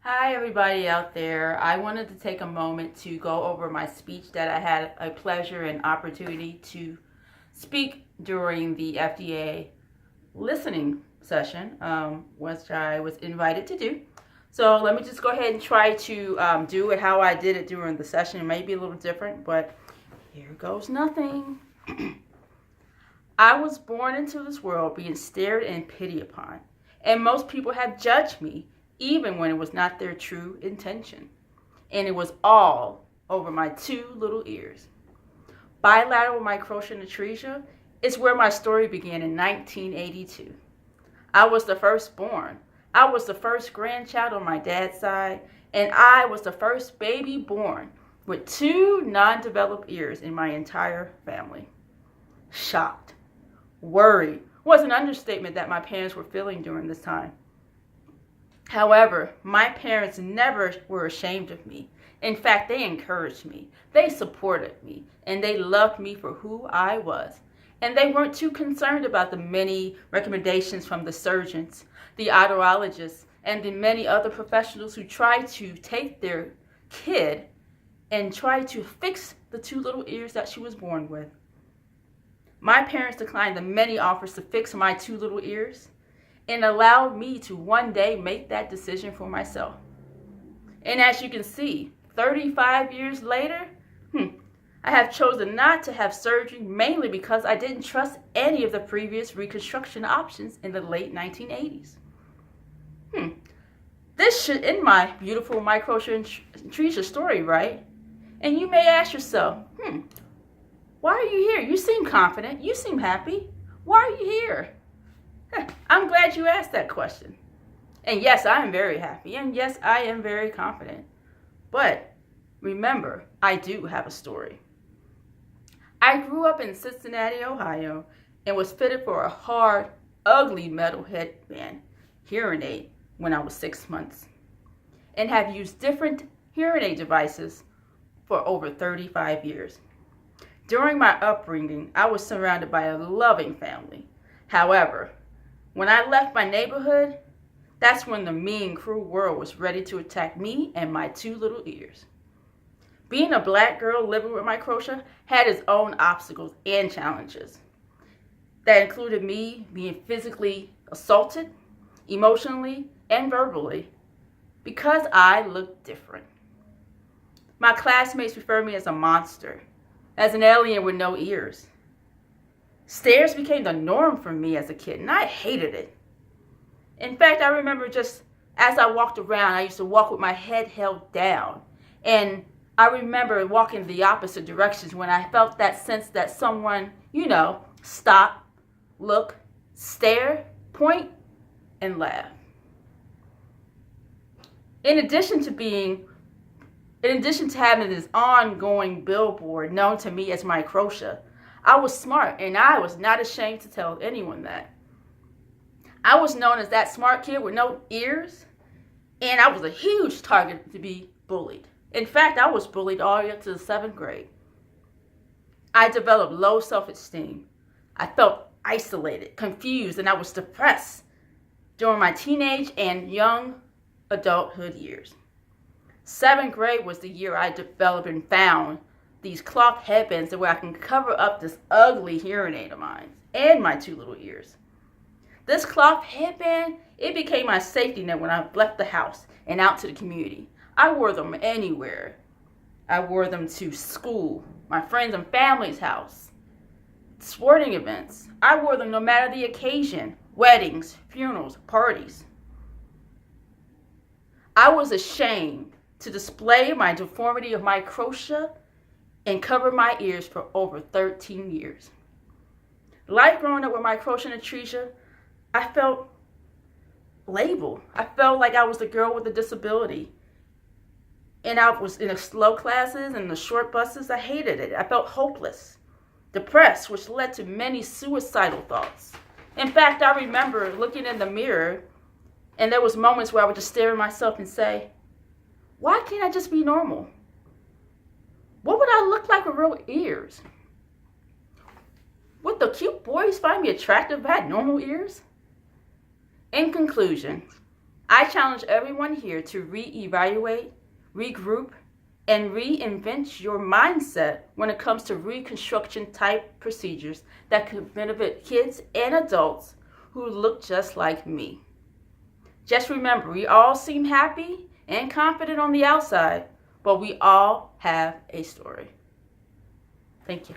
Hi, everybody out there. I wanted to take a moment to go over my speech that I had a pleasure and opportunity to speak during the FDA listening session, which I was invited to do. So let me just go ahead and try to do it how I did it during the session. It may be a little different, but here goes nothing. I was born into this world being stared and pitied upon, and most people have judged me even when it was not their true intention. And it was all over my two little ears. Bilateral microtia atresia is where my story began in 1982. I was the firstborn. I was the first grandchild on my dad's side, and I was the first baby born with two non-developed ears in my entire family. Shocked, worried was an understatement that my parents were feeling during this time. However, my parents never were ashamed of me. In fact, they encouraged me, they supported me, and they loved me for who I was. And they weren't too concerned about the many recommendations from the surgeons, the otologists, and the many other professionals who tried to take their kid and try to fix the two little ears that she was born with. My parents declined the many offers to fix my two little ears and allowed me to one day make that decision for myself. And as you can see, 35 years later, I have chosen not to have surgery mainly because I didn't trust any of the previous reconstruction options in the late 1980s. This should end my beautiful microtia story, right? And you may ask yourself, why are you here? You seem confident. You seem happy. Why are you here? I'm glad you asked that question. And yes, I am very happy. And yes, I am very confident. But remember, I do have a story. I grew up in Cincinnati, Ohio, and was fitted for a hard, ugly metal headband hearing aid when I was 6 months, and have used different hearing aid devices for over 35 years. During my upbringing, I was surrounded by a loving family. However, when I left my neighborhood, that's when the mean, cruel world was ready to attack me and my two little ears. Being a black girl living with microtia had its own obstacles and challenges. That included me being physically assaulted, emotionally, and verbally, because I looked different. My classmates referred me as a monster, as an alien with no ears. Stares became the norm for me as a kid, and I hated it. In fact, I remember just as I walked around, I used to walk with my head held down. And I remember walking the opposite directions when I felt that sense that someone, stop, look, stare, point, and laugh. In addition to having this ongoing billboard known to me as microtia, I was smart, and I was not ashamed to tell anyone that. I was known as that smart kid with no ears, and I was a huge target to be bullied. In fact, I was bullied all the way up to the 7th grade. I developed low self-esteem. I felt isolated, confused, and I was depressed during my teenage and young adulthood years. 7th grade was the year I developed and found these cloth headbands where I can cover up this ugly hearing aid of mine and my two little ears. This cloth headband, it became my safety net when I left the house and out to the community. I wore them anywhere. I wore them to school, my friends and family's house, sporting events. I wore them no matter the occasion, weddings, funerals, parties. I was ashamed to display my deformity of microtia and cover my ears for over 13 years. Life growing up with microtia atresia, I felt labeled. I felt like I was the girl with a disability. And I was in the slow classes and the short buses. I hated it. I felt hopeless, depressed, which led to many suicidal thoughts. In fact, I remember looking in the mirror, and there was moments where I would just stare at myself and say, why can't I just be normal? What would I look like with real ears? Would the cute boys find me attractive if I had normal ears? In conclusion, I challenge everyone here to reevaluate, regroup, and reinvent your mindset when it comes to reconstruction type procedures that could benefit kids and adults who look just like me. Just remember, we all seem happy and confident on the outside, but we all have a story. Thank you.